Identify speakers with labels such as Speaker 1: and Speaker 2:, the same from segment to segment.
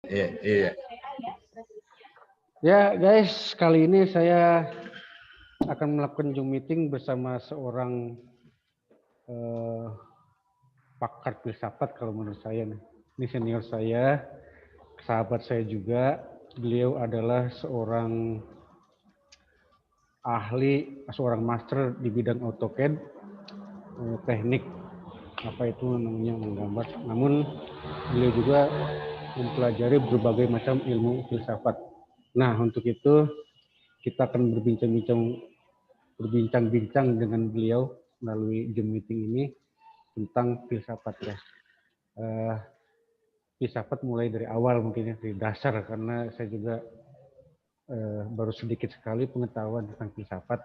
Speaker 1: Iya, iya.
Speaker 2: Ya guys, kali ini saya akan melakukan Zoom meeting bersama seorang pakar filsafat kalau menurut saya. Ini senior saya, sahabat saya juga. Beliau adalah seorang ahli, seorang master di bidang AutoCAD, teknik apa itu namanya menggambar. Namun beliau juga mempelajari berbagai macam ilmu filsafat. Nah, untuk itu kita akan berbincang-bincang dengan beliau melalui Zoom meeting ini tentang filsafat ya. Filsafat mulai dari awal mungkin ya, dari dasar karena saya juga baru sedikit sekali pengetahuan tentang filsafat.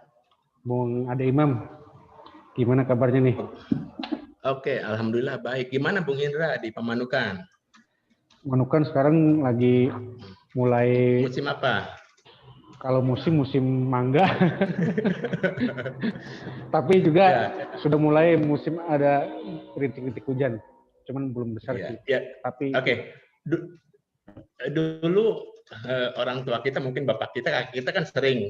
Speaker 2: Bung Ade Imam, gimana kabarnya nih?
Speaker 1: Oke, alhamdulillah baik. Gimana Bung Indra di Pamanukan?
Speaker 2: Manukan sekarang lagi mulai
Speaker 1: Musim apa?
Speaker 2: kalau musim mangga, tapi juga
Speaker 1: Ya,
Speaker 2: sudah mulai musim ada rintik-rintik hujan, cuman belum besar
Speaker 1: ya,
Speaker 2: sih.
Speaker 1: ya.
Speaker 2: Tapi
Speaker 1: Oke. Dulu orang tua kita, mungkin bapak kita kan sering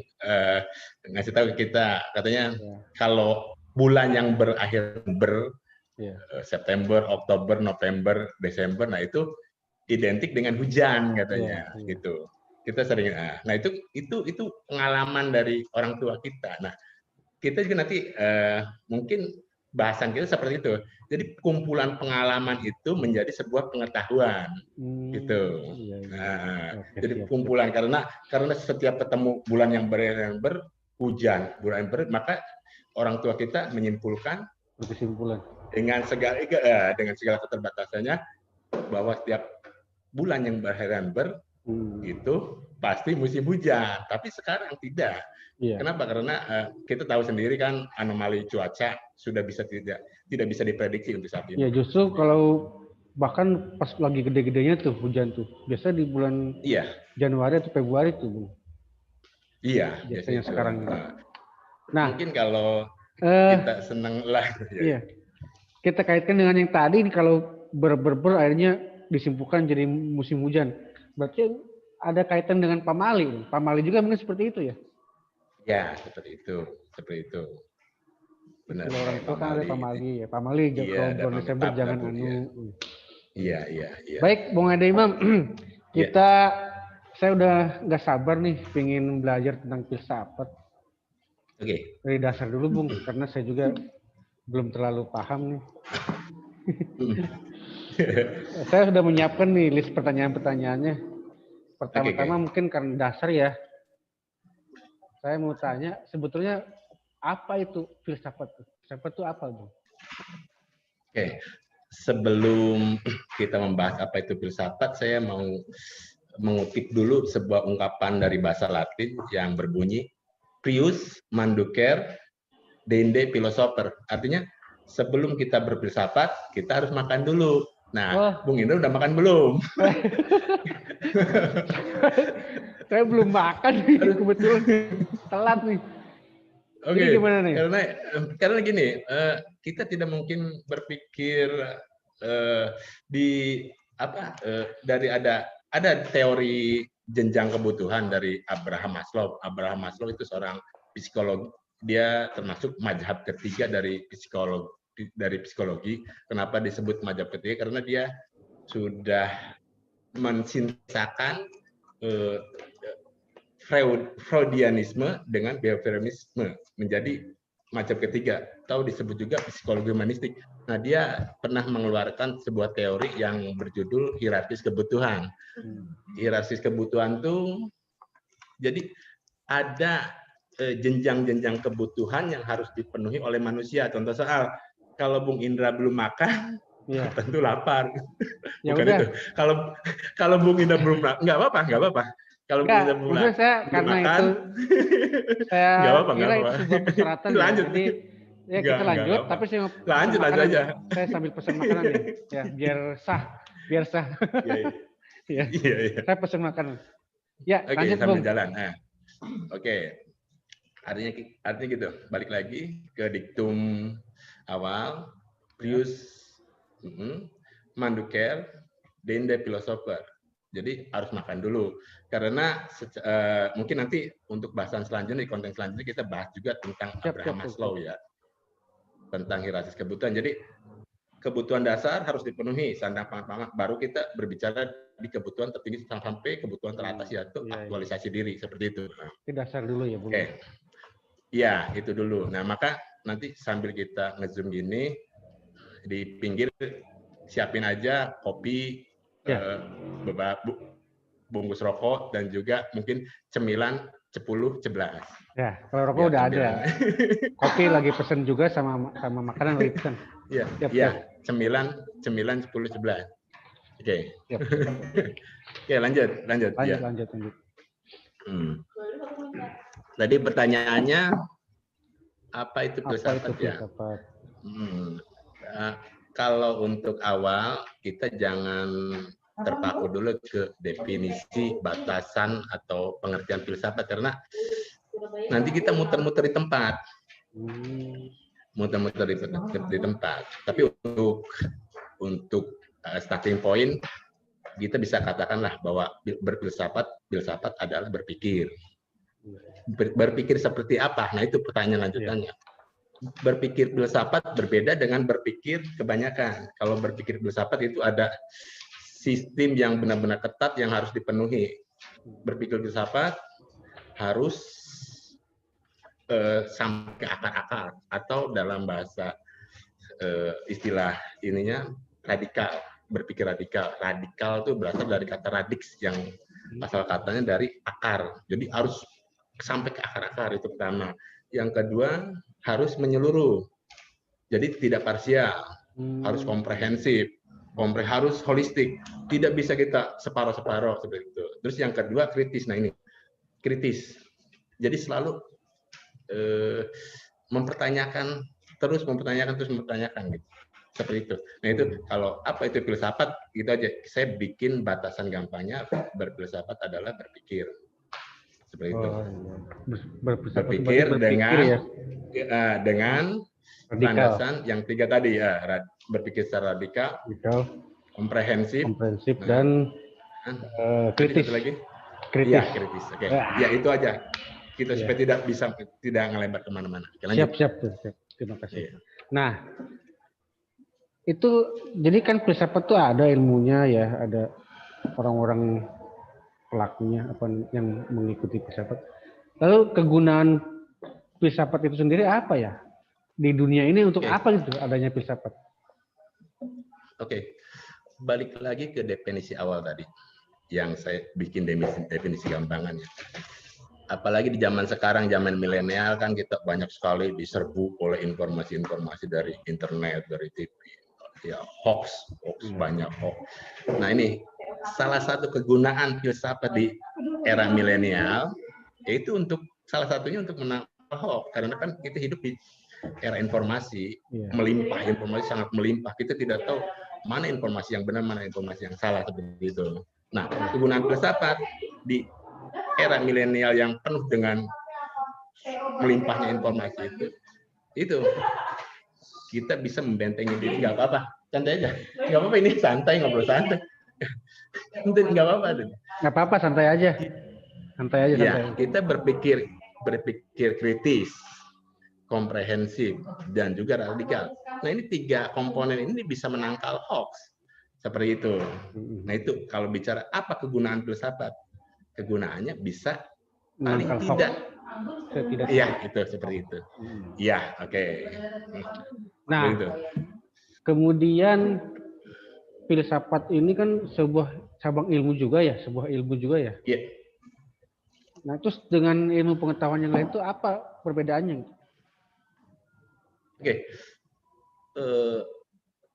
Speaker 1: ngasih tahu ke kita, katanya
Speaker 2: ya,
Speaker 1: kalau bulan yang berakhir
Speaker 2: ya,
Speaker 1: September, Oktober, November, Desember, nah itu identik dengan hujan
Speaker 2: ya,
Speaker 1: katanya,
Speaker 2: ya.
Speaker 1: gitu. Kita sering, nah itu pengalaman dari orang tua kita. Nah, kita juga nanti mungkin bahasan kita seperti itu. Jadi kumpulan pengalaman itu menjadi sebuah pengetahuan, gitu.
Speaker 2: Iya, iya.
Speaker 1: Nah,
Speaker 2: Oke,
Speaker 1: jadi
Speaker 2: siap, siap.
Speaker 1: kumpulan karena setiap ketemu bulan yang hujan, bulan yang maka orang tua kita menyimpulkan
Speaker 2: Berkesimpulan.
Speaker 1: dengan segala keterbatasannya bahwa setiap bulan yang itu pasti musim hujan. Tapi sekarang tidak.
Speaker 2: Iya.
Speaker 1: Kenapa? Karena kita tahu sendiri kan anomali cuaca sudah tidak bisa diprediksi untuk saat
Speaker 2: Ya
Speaker 1: ini.
Speaker 2: justru kalau bahkan pas lagi gede-gedenya tuh hujan tuh. Biasa di bulan
Speaker 1: Iya,
Speaker 2: Januari atau Februari tuh, Bung.
Speaker 1: iya, biasanya
Speaker 2: Biasanya
Speaker 1: itu.
Speaker 2: sekarang ini. Nah,
Speaker 1: Mungkin kalau
Speaker 2: eh
Speaker 1: kita senang lah,
Speaker 2: iya. Kita kaitkan dengan yang tadi nih kalau ber akhirnya disimpulkan jadi musim hujan. Berarti ada kaitan dengan pamali. Pamali juga mungkin seperti itu ya.
Speaker 1: ya seperti itu, benar.
Speaker 2: Istilah orang tua kan ada
Speaker 1: Pamali,
Speaker 2: pamali ya. Pamali
Speaker 1: iya
Speaker 2: kalau
Speaker 1: ada
Speaker 2: bulan
Speaker 1: pamali
Speaker 2: Desember
Speaker 1: pap
Speaker 2: jangan
Speaker 1: dabu,
Speaker 2: anu.
Speaker 1: ya, iya, iya, iya,
Speaker 2: Baik, Bung Ade Imam,
Speaker 1: iya.
Speaker 2: kita saya udah nggak sabar nih pengen belajar tentang filsafat
Speaker 1: Oke.
Speaker 2: dari dasar dulu, Bung, karena saya juga belum terlalu paham nih. Saya sudah menyiapkan nih list pertanyaan-pertanyaannya.
Speaker 1: Oke, oke.
Speaker 2: Pertama-tama mungkin karena dasar ya, saya mau tanya sebetulnya apa itu filsafat? Filsafat itu apa, Bung?
Speaker 1: Oke, sebelum kita membahas apa itu filsafat, saya mau mengutip dulu sebuah ungkapan dari bahasa Latin yang berbunyi prius manducer dende philosopher. Artinya sebelum kita berfilsafat, kita harus makan dulu. Nah,
Speaker 2: Wah,
Speaker 1: Bung Indra udah makan belum?
Speaker 2: saya belum makan nih, kebetulan telat nih. Jadi
Speaker 1: Oke,
Speaker 2: gimana nih?
Speaker 1: karena gini, kita tidak mungkin berpikir eh, di dari ada teori jenjang kebutuhan dari Abraham Maslow. Abraham Maslow itu seorang psikolog, dia termasuk mazhab ketiga dari psikologi. Kenapa disebut mazhab ketiga? Karena dia sudah mensintesakan eh, Freudianisme dengan behaviorisme menjadi macam ketiga, atau disebut juga psikologi humanistik. Nah, dia pernah mengeluarkan sebuah teori yang berjudul hierarkis kebutuhan. Hierarkis kebutuhan itu jadi ada jenjang-jenjang kebutuhan yang harus dipenuhi oleh manusia. Contoh soal kalau Bung Indra belum makan,
Speaker 2: Ya,
Speaker 1: tentu lapar.
Speaker 2: ya
Speaker 1: Bukan
Speaker 2: udah.
Speaker 1: itu. Kalau Bung Indra belum makan, nggak apa-apa. Kalau Bung
Speaker 2: Enggak,
Speaker 1: Indra
Speaker 2: maksudnya saya
Speaker 1: belum
Speaker 2: karena
Speaker 1: makan,
Speaker 2: itu saya
Speaker 1: nggak
Speaker 2: kira
Speaker 1: apa-apa.
Speaker 2: itu sebuah persyaratan ya.
Speaker 1: Lanjut.
Speaker 2: Jadi ya kita
Speaker 1: Nggak
Speaker 2: lanjut,
Speaker 1: apa.
Speaker 2: tapi saya mau pesan
Speaker 1: Lanjut
Speaker 2: makanan.
Speaker 1: aja.
Speaker 2: Saya sambil pesan makanan nih, ya biar sah, biar sah.
Speaker 1: Iya,
Speaker 2: Ya,
Speaker 1: iya, iya.
Speaker 2: saya pesan makanan. Ya,
Speaker 1: Oke,
Speaker 2: lanjut
Speaker 1: sambil
Speaker 2: Bung.
Speaker 1: jalan. Nah, oke. Artinya gitu. Balik lagi ke diktum awal.
Speaker 2: Ya,
Speaker 1: Prius manduker, dende philosopher. Jadi harus makan dulu. Karena mungkin nanti untuk bahasan selanjutnya, di konten selanjutnya kita bahas juga tentang Abraham Maslow ya. Tentang hierarkis kebutuhan. Jadi kebutuhan dasar harus dipenuhi, sandang pangan, baru kita berbicara di kebutuhan tertinggi sampai kebutuhan teratas, yaitu aktualisasi diri, seperti itu.
Speaker 2: Itu dasar dulu ya, Bu.
Speaker 1: Oke. Ya, itu dulu. Nah, maka nanti sambil kita nge-zoom gini, di pinggir siapin aja kopi, bungkus rokok, dan juga mungkin cemilan 10-11.
Speaker 2: Ya, kalau rokok udah ada. Kopi lagi pesen juga sama makanan lagi pesen.
Speaker 1: Iya, cemilan 10-11. Oke. Oke, lanjut.
Speaker 2: Lanjut.
Speaker 1: Tadi pertanyaannya apa itu filsafat ya? Kalau untuk awal kita jangan terpaku dulu ke definisi, batasan atau pengertian filsafat, karena nanti kita muter-muter di tempat. Di tempat. Tapi untuk starting point kita bisa katakanlah bahwa filsafat adalah berpikir. Berpikir seperti apa? Nah, itu pertanyaan lanjutannya. Berpikir filsafat berbeda dengan berpikir kebanyakan. Kalau berpikir filsafat itu ada sistem yang benar-benar ketat yang harus dipenuhi. Berpikir filsafat harus sampai ke akar-akar, atau dalam bahasa istilah ininya radikal, berpikir radikal. Radikal itu berasal dari kata radix yang asal katanya dari akar. Jadi harus sampai ke akar-akar, itu pertama. Yang kedua, harus menyeluruh. Jadi tidak parsial, harus komprehensif, harus holistik. Tidak bisa kita separuh-separuh seperti itu. Terus yang kedua, kritis. Nah, ini kritis. Jadi selalu mempertanyakan terus gitu. Seperti itu. Nah, itu kalau apa itu filsafat, gitu aja. Saya bikin batasan gampangnya, berfilsafat adalah berpikir. Seperti itu. Berpikir dengan landasan yang tiga tadi ya, berpikir secara radikal, komprehensif,
Speaker 2: dan kritis.
Speaker 1: Kritis. Ya, kritis. Oke. Ya, itu aja. Kita supaya tidak ngelebar kemana-mana.
Speaker 2: Siap. Terima kasih. Nah, itu jadi kan filsafat itu ada ilmunya ya, ada orang-orang pelakunya apa yang mengikuti filsafat. Lalu kegunaan filsafat itu sendiri apa ya? Di dunia ini untuk apa gitu adanya filsafat?
Speaker 1: Oke. Balik lagi ke definisi awal tadi yang saya bikin definisi gampangannya. Apalagi di zaman sekarang, zaman milenial kan kita banyak sekali diserbu oleh informasi-informasi dari internet, dari TV. Ya, hoax banyak hoax. Nah, ini salah satu kegunaan filsafat di era milenial yaitu salah satunya untuk menangkal hoax, karena kan kita hidup di era informasi melimpah, informasi sangat melimpah. Kita tidak tahu mana informasi yang benar, mana informasi yang salah, seperti itu. Nah, kegunaan filsafat di era milenial yang penuh dengan melimpahnya informasi itu kita bisa membentengi diri. Nggak apa-apa, santai aja. Nggak apa-apa, ini santai, ngobrol santai. Nggak apa-apa,
Speaker 2: santai aja.
Speaker 1: Ya, kita berpikir kritis, komprehensif, dan juga radikal. Nah, ini tiga komponen ini bisa menangkal hoax, seperti itu. Nah, itu kalau bicara apa kegunaan filsafat, kegunaannya bisa paling tidak. Iya, itu seperti itu. Iya, oke.
Speaker 2: Nah, kemudian filsafat ini kan sebuah cabang ilmu juga ya, Iya. Nah, terus dengan ilmu pengetahuan yang lain itu apa perbedaannya?
Speaker 1: Oke.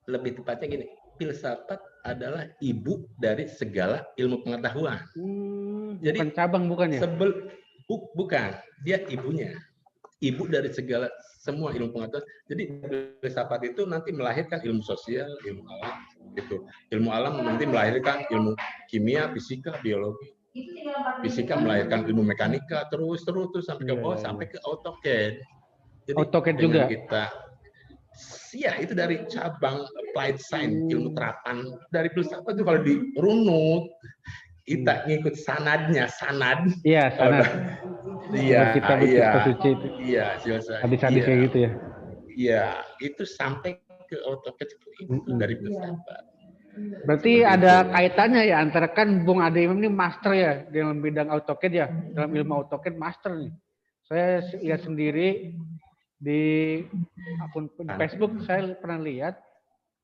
Speaker 1: Lebih tepatnya gini, filsafat adalah ibu dari segala ilmu pengetahuan.
Speaker 2: Jadi bukan cabang, bukan ya?
Speaker 1: Bukan, dia ibunya. Ibu dari semua ilmu pengetahuan. Jadi filsafat itu nanti melahirkan ilmu sosial, ilmu alam, gitu. Ilmu alam nanti melahirkan ilmu kimia, fisika, biologi. Fisika melahirkan ilmu mekanika, terus sampai ke bawah, sampai ke AutoCAD. Jadi
Speaker 2: AutoCAD juga.
Speaker 1: Iya, itu dari cabang applied science, ilmu terapan. Dari filsafat itu kalau dirunut, kita ngikut sanadnya, sanad.
Speaker 2: Iya, sanad.
Speaker 1: Iya,
Speaker 2: Kitab
Speaker 1: iya,
Speaker 2: suci itu.
Speaker 1: iya, silsilah.
Speaker 2: Hadis-hadis
Speaker 1: Iya,
Speaker 2: kayak gitu ya.
Speaker 1: iya, itu sampai ke AutoCAD seperti itu dari filsafat.
Speaker 2: Berarti
Speaker 1: Seperti
Speaker 2: ada
Speaker 1: itu.
Speaker 2: kaitannya ya antara kan Bung Ade Imam ini master ya dalam bidang AutoCAD ya, dalam ilmu AutoCAD master nih. Saya lihat sendiri di akun Facebook, saya pernah lihat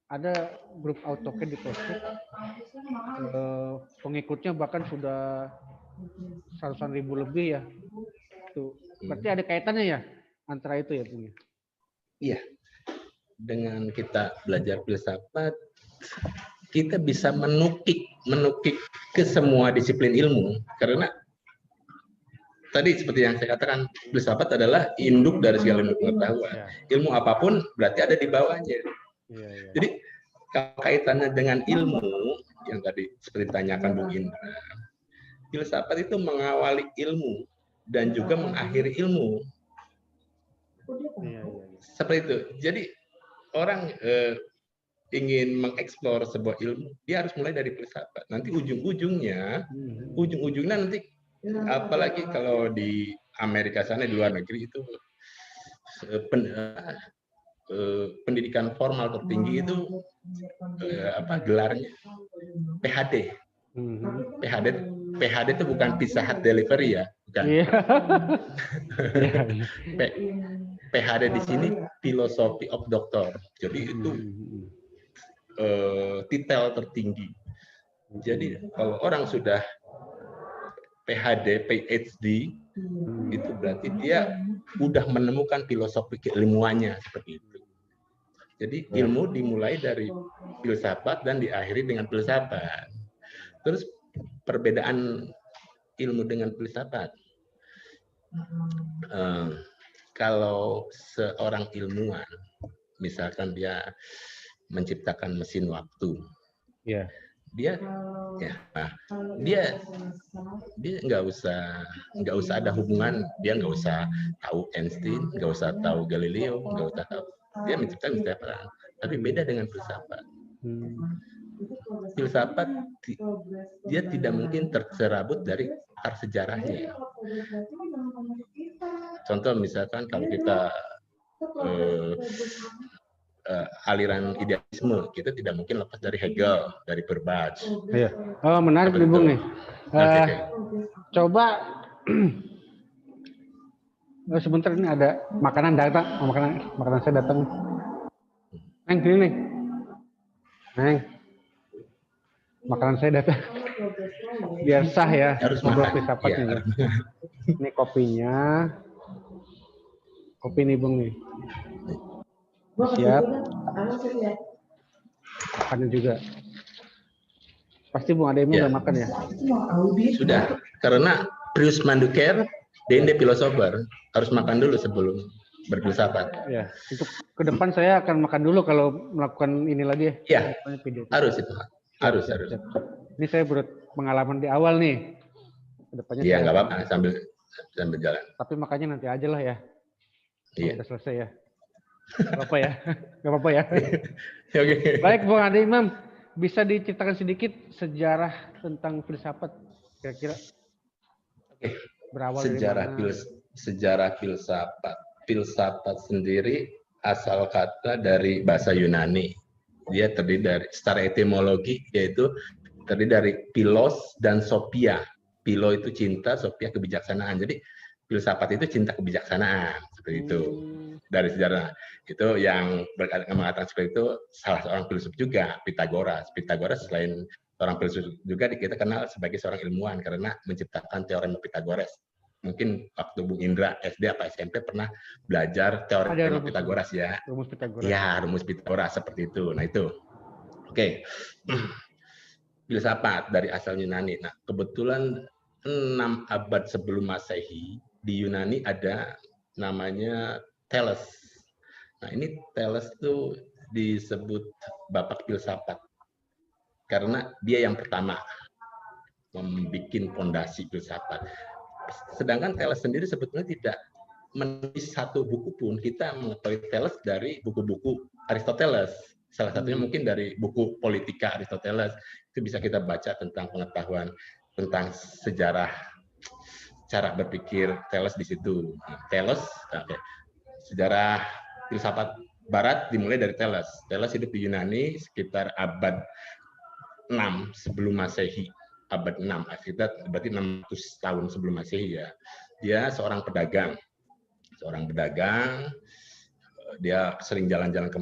Speaker 2: ada grup AutoCAD di Facebook, pengikutnya bahkan sudah ratusan ribu lebih ya. Tuh, berarti ada kaitannya ya antara itu ya, Bung?
Speaker 1: Iya, dengan kita belajar filsafat, kita bisa menukik ke semua disiplin ilmu, karena tadi seperti yang saya katakan, filsafat adalah induk dari segala ilmu pengetahuan.
Speaker 2: Ya.
Speaker 1: Ilmu apapun berarti ada di bawahnya.
Speaker 2: Ya.
Speaker 1: Jadi kaitannya dengan ilmu yang tadi seperti ditanyakan Bung Indra, filsafat itu mengawali ilmu dan juga mengakhiri ilmu.
Speaker 2: Ya.
Speaker 1: Seperti itu. Jadi orang ingin mengeksplor sebuah ilmu, dia harus mulai dari filsafat. Nanti ujung-ujungnya nanti, apalagi kalau di Amerika sana, di luar negeri itu pendidikan formal tertinggi itu gelarnya PhD. PhD itu bukan Pizza Hut delivery ya, bukan. PhD di sini Philosophy of Doctor. Jadi itu titel tertinggi. Jadi kalau orang sudah PhD itu berarti dia udah menemukan filosofi keilmuannya seperti itu. Jadi ilmu dimulai dari filsafat dan diakhiri dengan filsafat. Terus perbedaan ilmu dengan filsafat. Kalau seorang ilmuwan, misalkan dia menciptakan mesin waktu, dia nggak usah ada hubungan, dia nggak usah tahu Einstein, nggak usah tahu Galileo, nggak usah tahu, dia menciptakan. Tapi beda dengan filsafat. Filsafat dia tidak mungkin tercerabut dari akar sejarahnya. Contoh misalkan kalau kita aliran idealisme, kita tidak mungkin lepas dari Hegel, dari Babbage.
Speaker 2: Iya. Oh, menarik nih Bung nih. Coba sebentar, ini ada makanan datang, makanan saya datang. Neng, sini nih. Neng. Makanan saya datang. Biar sah ya.
Speaker 1: Harus makan.
Speaker 2: Ya. Ini kopinya. Kopi nih Bung nih. Siap. Makannya juga. Pasti Bung Ade udah makan ya?
Speaker 1: Sudah. Karena Prius Manduker, Dende filosofer, harus makan dulu sebelum berfilsafat.
Speaker 2: Ya. Untuk ke depan saya akan makan dulu kalau melakukan ini lagi ya.
Speaker 1: Iya. Harus itu. Harus.
Speaker 2: Ini saya baru pengalaman di awal nih. Kedepannya
Speaker 1: iya, nggak apa-apa sambil jalan.
Speaker 2: Tapi makanya nanti aja lah ya.
Speaker 1: Iya.
Speaker 2: Udah selesai ya. Nggak apa-apa ya. Nggak apa-apa ya.
Speaker 1: Oke. Baik,
Speaker 2: Bung Ade Imam, bisa diceritakan sedikit sejarah tentang filsafat kira-kira?
Speaker 1: Oke.
Speaker 2: Berawal
Speaker 1: sejarah filsafat. Filsafat sendiri asal kata dari bahasa Yunani. Dia terdiri dari, secara etimologi yaitu terdiri dari philos dan sophia. Philo itu cinta, sophia kebijaksanaan. Jadi filsafat itu cinta kebijaksanaan, seperti itu. Dari sejarah itu yang mengatakan seperti itu salah seorang filsuf juga, Pythagoras. Pythagoras selain seorang filsuf juga kita kenal sebagai seorang ilmuwan karena menciptakan teorema Pythagoras. Mungkin waktu Bung Indra SD apa SMP pernah belajar teorema Pythagoras ya.
Speaker 2: Rumus Pythagoras.
Speaker 1: Ya, rumus Pythagoras seperti itu. Nah itu. Oke. Filsafat dari asal Yunani. Nah, kebetulan 6 abad sebelum Masehi di Yunani ada namanya Thales. Nah, ini Thales itu disebut bapak filsafat karena dia yang pertama membuat fondasi filsafat. Sedangkan Thales sendiri sebetulnya tidak menulis satu buku pun. Kita mengetahui Thales dari buku-buku Aristoteles. Salah satunya mungkin dari buku Politika Aristoteles. Itu bisa kita baca tentang pengetahuan tentang sejarah cara berpikir Thales di situ. Thales, sejarah filsafat Barat dimulai dari Thales. Thales hidup di Yunani sekitar abad 6 sebelum Masehi. Abad 6, kita berarti 600 tahun sebelum Masehi ya. Dia seorang pedagang. Dia sering jalan-jalan ke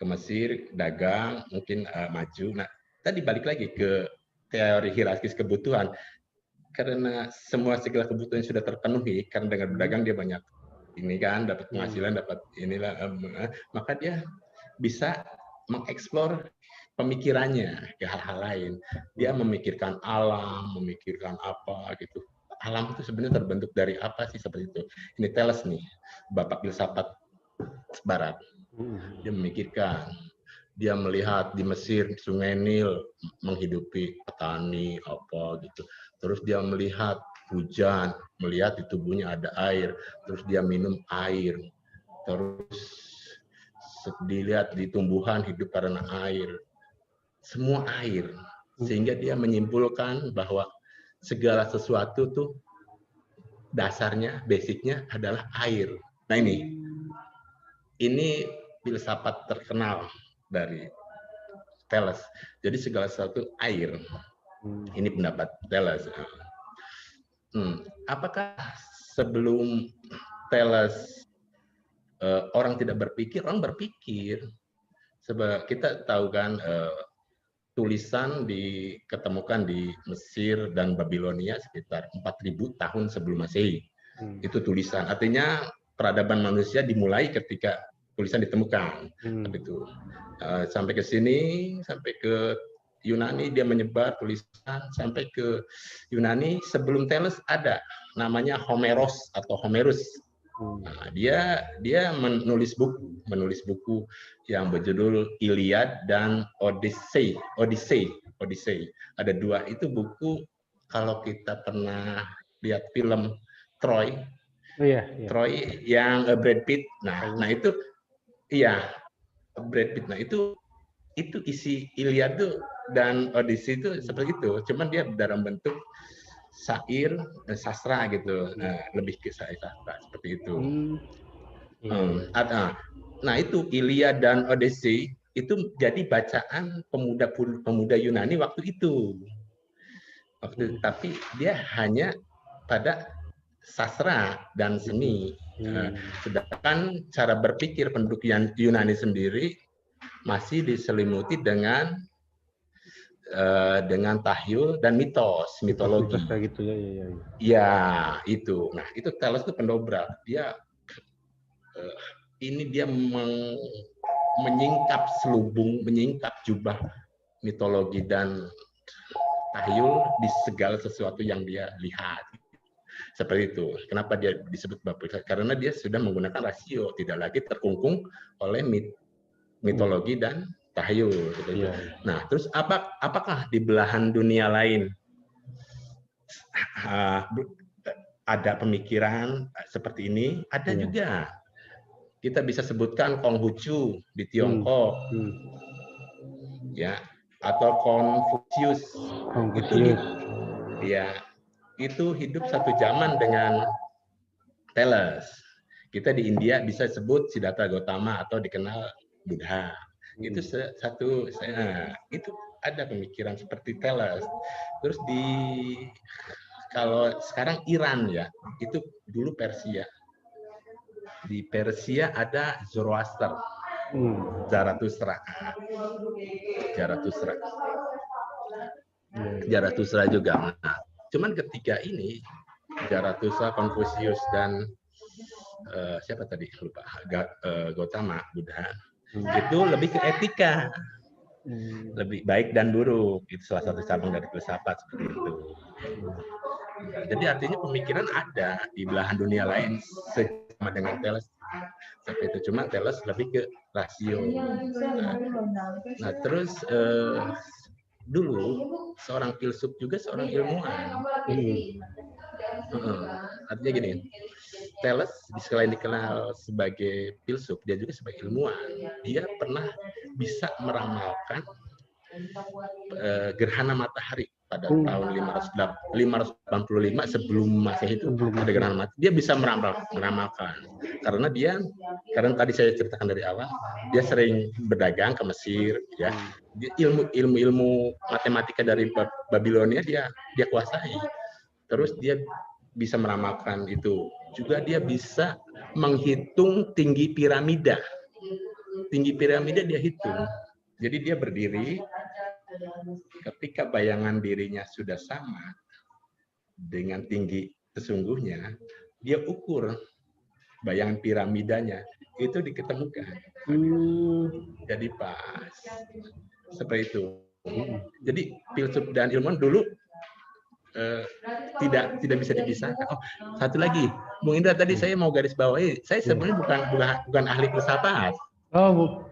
Speaker 1: Mesir, dagang, mungkin maju. Nah, tadi balik lagi ke teori hierarkis kebutuhan. Karena segala kebutuhan sudah terpenuhi, karena dengan berdagang dia banyak ini kan, dapat penghasilan, dapat inilah, maka dia bisa mengeksplor pemikirannya ke hal-hal lain. Dia memikirkan alam, memikirkan apa gitu. Alam itu sebenarnya terbentuk dari apa sih, seperti itu. Ini Thales nih, bapak filsafat Barat. Dia memikirkan, dia melihat di Mesir Sungai Nil menghidupi petani apa gitu. Terus dia melihat hujan, melihat di tubuhnya ada air, terus dia minum air. Terus dilihat di tumbuhan hidup karena air. Semua air. Sehingga dia menyimpulkan bahwa segala sesuatu tuh dasarnya, basicnya adalah air. Nah ini filsafat terkenal dari Thales. Jadi segala sesuatu air. Ini pendapat Thales. Apakah sebelum Thales orang tidak berpikir? Orang berpikir. Sebab kita tahu kan tulisan diketemukan di Mesir dan Babilonia sekitar 4000 tahun sebelum Masehi. Itu tulisan. Artinya peradaban manusia dimulai ketika tulisan ditemukan. Itu sampai ke sini, sampai ke Yunani dia menyebar tulisan sampai ke Yunani. Sebelum Thales ada namanya Homeros atau Homerus. Nah, dia menulis buku yang berjudul Iliad dan Odyssey. Ada dua itu buku. Kalau kita pernah lihat film Troy, Troy yang Brad Pitt. Nah itu iya Brad Pitt. Nah itu isi Iliad dan Odyssey itu seperti itu. Cuman dia dalam bentuk syair dan sastra gitu, lebih ke syair sastra seperti itu. Nah itu Iliad dan Odyssey itu jadi bacaan pemuda Yunani waktu itu. Tapi dia hanya pada sastra dan seni. Sedangkan cara berpikir penduduk Yunani sendiri masih diselimuti dengan tahyul dan mitologi.
Speaker 2: Gitu ya.
Speaker 1: Ya, itu. Nah, itu Thales itu pendobrak. Dia menyingkap selubung, menyingkap jubah mitologi dan tahyul di segala sesuatu yang dia lihat. Seperti itu. Kenapa dia disebut Bapak? Karena dia sudah menggunakan rasio, tidak lagi terkungkung oleh mitologi dan tahyul. Gitu. Nah, terus apakah di belahan dunia lain ada pemikiran seperti ini? Ada juga. Kita bisa sebutkan Konghucu di Tiongkok, ya, atau Konfusius. Itu hidup satu zaman dengan Thales. Kita di India bisa sebut Siddhartha Gautama atau dikenal Buddha. Itu itu ada pemikiran seperti Thales. Terus kalau sekarang Iran ya, itu dulu Persia. Di Persia ada Zoroaster, Zarathustra juga. Nah, cuman ketiga ini Zarathustra, Konfusius dan siapa tadi lupa, Gautama, Buddha, itu lebih ke etika, lebih baik dan buruk. Itu salah satu cabang dari filsafat seperti itu. Jadi artinya pemikiran ada di belahan dunia lain sama dengan Thales seperti itu. Cuma Thales lebih ke rasio. Nah terus dulu seorang filsuf juga seorang ilmuwan. Artinya gini, Thales selain dikenal sebagai filsuf, dia juga sebagai ilmuwan. Dia pernah bisa meramalkan gerhana matahari pada tahun 585 sebelum Masehi itu ada gerhana matahari. Dia bisa meramalkan karena tadi saya ceritakan dari awal, dia sering berdagang ke Mesir, ya. Ilmu matematika dari Babilonia dia kuasai. Terus dia bisa meramalkan itu. Juga dia bisa menghitung tinggi piramida. Tinggi piramida dia hitung. Jadi dia berdiri, ketika bayangan dirinya sudah sama dengan tinggi sesungguhnya, dia ukur bayangan piramidanya, itu diketemukan. Jadi pas. Seperti itu. Jadi filsuf dan ilmuwan dulu tidak bisa dipisahkan. Oh, satu lagi, Bung Indra tadi saya mau garis bawahi, saya sebenarnya bukan ahli filsafat.
Speaker 2: Oh,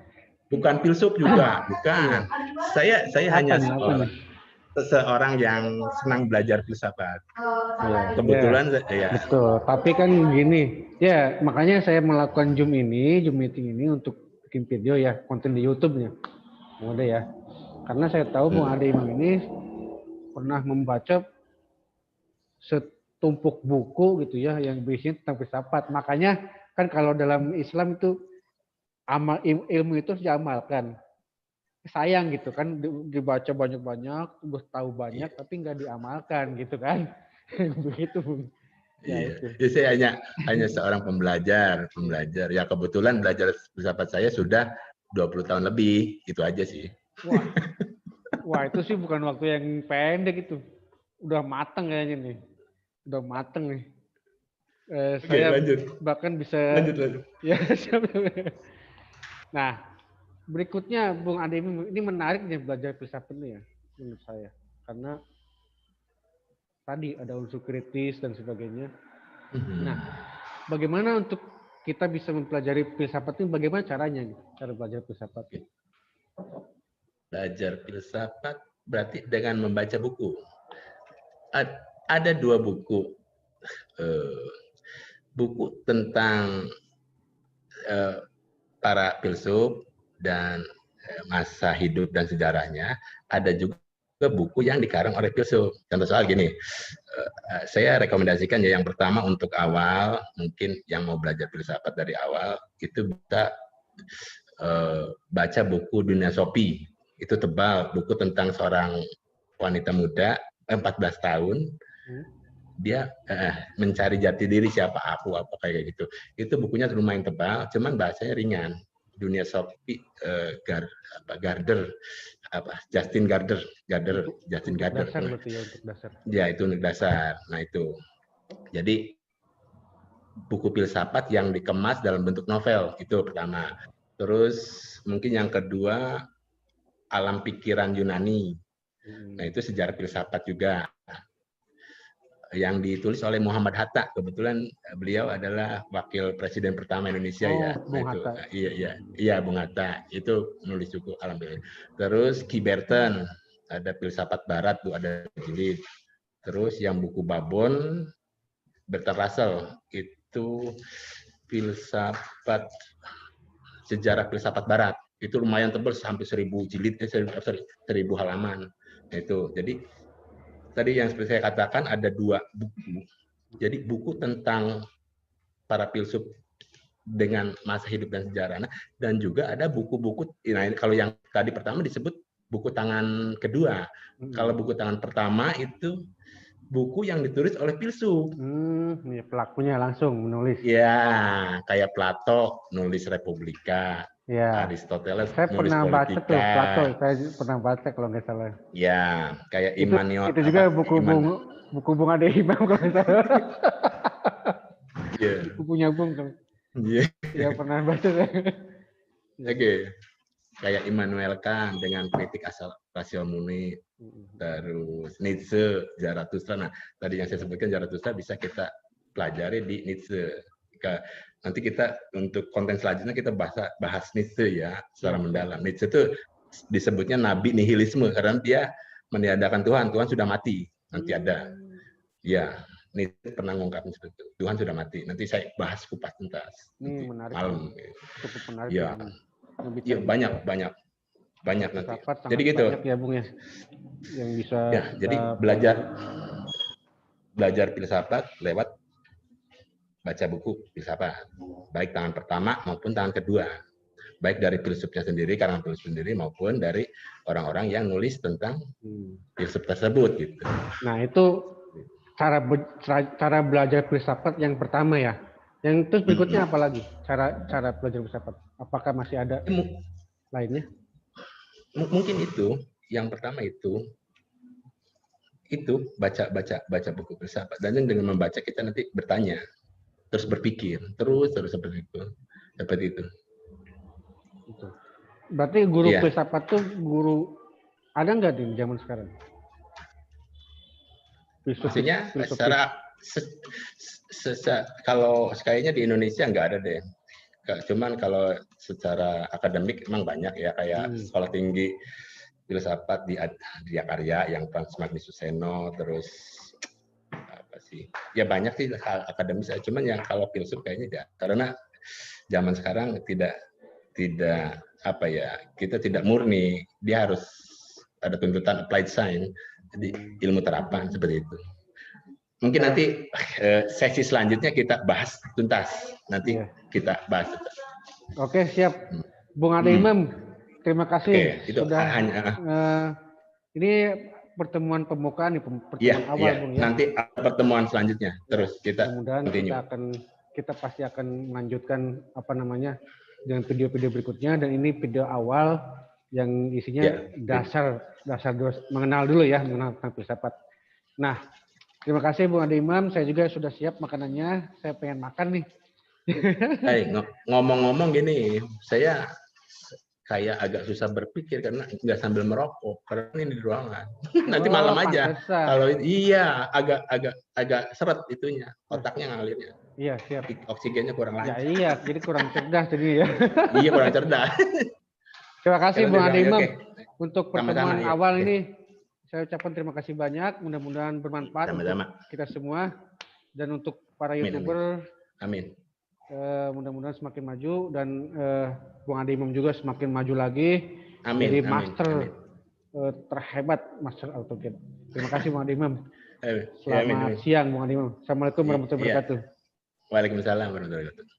Speaker 1: bukan filsuf juga, bukan. Saya hanya seseorang yang senang belajar filsafat. Kebetulan ya.
Speaker 2: Betul. Tapi kan gini, ya makanya saya melakukan Zoom meeting ini untuk bikin video ya, konten di YouTube-nya. Ada ya. Karena saya tahu Bung Ade Imam ini pernah membaca setumpuk buku gitu ya yang berisi tentang filsafat. Makanya kan kalau dalam Islam itu ilmu itu harus diamalkan. Sayang gitu kan dibaca banyak-banyak, terus tahu banyak tapi nggak diamalkan gitu kan. Begitu.
Speaker 1: Iya. Ya, saya hanya seorang pembelajar. Ya kebetulan belajar filsafat saya sudah 20 tahun lebih, itu aja sih.
Speaker 2: Wah, itu sih bukan waktu yang pendek itu. Udah mateng kayaknya nih. Udah mateng nih. Saya lanjut. Bahkan bisa
Speaker 1: lanjut.
Speaker 2: Ya, nah, berikutnya Bung Ade ini menarik nih belajar filsafat nih ya menurut saya. Karena tadi ada unsur kritis dan sebagainya. Nah, bagaimana untuk kita bisa mempelajari filsafat ini, bagaimana caranya nih? Cara belajar filsafat?
Speaker 1: Belajar filsafat berarti dengan membaca buku. Ada 2 buku. Buku tentang para filsuf dan masa hidup dan sejarahnya. Ada juga buku yang dikarang oleh filsuf. Contoh soal gini, saya rekomendasikan ya yang pertama untuk awal, mungkin yang mau belajar filsafat dari awal, itu bisa baca buku Dunia Sophie. Itu tebal, buku tentang seorang wanita muda, 14 tahun, dia mencari jati diri siapa aku, apa kayak gitu. Itu bukunya lumayan tebal, cuman bahasanya ringan. Dunia Sophie, Justin Gardner.
Speaker 2: Dasar berarti ya, untuk dasar.
Speaker 1: Ya, itu untuk dasar. Nah, itu. Jadi buku filsafat yang dikemas dalam bentuk novel, itu pertama. Terus mungkin yang kedua, Alam Pikiran Yunani. Nah, itu sejarah filsafat juga. Yang ditulis oleh Muhammad Hatta. Kebetulan beliau adalah wakil presiden pertama Indonesia ya.
Speaker 2: Bung Hatta.
Speaker 1: Iya, Bung Hatta. Itu nulis buku Alam Pikiran. Terus Ki Berten, ada filsafat barat tuh, ada jilid. Terus yang buku Babon, Bertrand Russell, itu filsafat, sejarah filsafat barat. Itu lumayan tebal, sampai 1000 jilid, 1000 halaman. Itu. Jadi tadi yang seperti saya katakan ada 2 buku. Jadi buku tentang para filsuf dengan masa hidup dan sejarah. Dan juga ada buku-buku, nah kalau yang tadi pertama disebut buku tangan kedua. Kalau buku tangan pertama itu buku yang ditulis oleh filsuf.
Speaker 2: Pelakunya langsung menulis.
Speaker 1: Ya, kayak Plato nulis Republika. Ya. Aristoteles
Speaker 2: saya
Speaker 1: nulis
Speaker 2: pernah
Speaker 1: Politika.
Speaker 2: Baca tuh, Plato, saya pernah baca kalau nggak salah.
Speaker 1: Ya, kayak Immanuel.
Speaker 2: Itu juga buku Bung Ade Imam kalau nggak salah.
Speaker 1: Yeah.
Speaker 2: Bukunya Bung kan.
Speaker 1: Iya.
Speaker 2: Ya pernah baca saya.
Speaker 1: Oke. Kayak Immanuel Kant dengan kritik asal rasional murni. Terus Nietzsche, Zarathustra. Nah, tadi yang saya sebutkan Zarathustra bisa kita pelajari di Nietzsche. Nanti kita untuk konten selanjutnya kita bahas Nietzsche ya secara mendalam. Nietzsche itu disebutnya nabi nihilisme karena dia meniadakan Tuhan. Tuhan sudah mati, nanti ada. Ya, Nietzsche pernah mengungkapkan seperti itu. Tuhan sudah mati. Nanti saya bahas kupas tuntas.
Speaker 2: Ini menarik.
Speaker 1: Malam.
Speaker 2: Cukup menarik.
Speaker 1: Ya, ya banyak. banyak nanti.
Speaker 2: Filsafat sangat
Speaker 1: Jadi gitu.
Speaker 2: banyak ya Bung ya, yang bisa
Speaker 1: Ya, jadi belajar filsafat lewat baca buku filsafat, baik tangan pertama maupun tangan kedua, baik dari filsufnya sendiri, karangan filsuf sendiri, maupun dari orang-orang yang nulis tentang filsuf tersebut gitu.
Speaker 2: Nah itu cara belajar filsafat yang pertama ya. Yang terus berikutnya apa lagi? Cara belajar filsafat. Apakah masih ada lainnya?
Speaker 1: Mungkin itu yang pertama itu baca buku filsafat, dan dengan membaca kita nanti bertanya, terus berpikir, terus seperti itu.
Speaker 2: Berarti guru filsafat tuh guru ada nggak di zaman sekarang?
Speaker 1: Maksudnya kalau kayaknya di Indonesia nggak ada deh. Cuman kalau secara akademik emang banyak ya, kayak sekolah tinggi filsafat di Karya yang Frans Magnus Suseno, terus apa sih? Ya banyak sih hal akademis. Cuman yang kalau filsuf kayaknya tidak, karena zaman sekarang tidak apa ya, kita tidak murni, dia harus ada tuntutan applied science, jadi ilmu terapan seperti itu. Mungkin nanti sesi selanjutnya kita bahas tuntas, nanti kita bahas.
Speaker 2: Oke, siap. Bung Ade Imam, terima kasih sudah ini pertemuan pembukaan nih, pertemuan awal Bung ya.
Speaker 1: Nanti pertemuan selanjutnya terus kita
Speaker 2: mudah-mudahan kita pasti akan melanjutkan apa namanya dengan video-video berikutnya, dan ini video awal yang isinya dasar mengenal dulu ya, mengenal tentang filsafat. Nah, terima kasih Bung Ade Imam, saya juga sudah siap makanannya, saya pengen makan nih.
Speaker 1: Ngomong-ngomong gini, saya kayak agak susah berpikir karena nggak sambil merokok, karena ini di ruangan. Nanti malam aja. Kalau agak seret itunya, otaknya ngalirnya.
Speaker 2: Iya, siap.
Speaker 1: Oksigennya kurang lancar.
Speaker 2: Ya, iya, jadi kurang cerdas jadi ya.
Speaker 1: Iya, kurang cerdas.
Speaker 2: Terima kasih Bung Ade Imam untuk pertemuan awal ini. Saya ucapkan terima kasih banyak, mudah-mudahan bermanfaat untuk kita semua, dan untuk para YouTuber.
Speaker 1: Amin.
Speaker 2: Mudah-mudahan semakin maju, dan Bung Ade Imam juga semakin maju lagi.
Speaker 1: Amin.
Speaker 2: Jadi master terhebat, master AutoCAD. Terima kasih Bung Ade Imam. Selamat siang Bung Ade Imam. Assalamualaikum warahmatullahi wabarakatuh.
Speaker 1: Waalaikumsalam warahmatullahi wabarakatuh.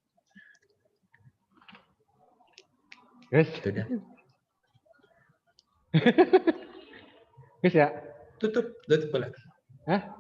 Speaker 2: Guys.
Speaker 1: Sudah.
Speaker 2: Guys ya.
Speaker 1: Tutup boleh.
Speaker 2: Hah?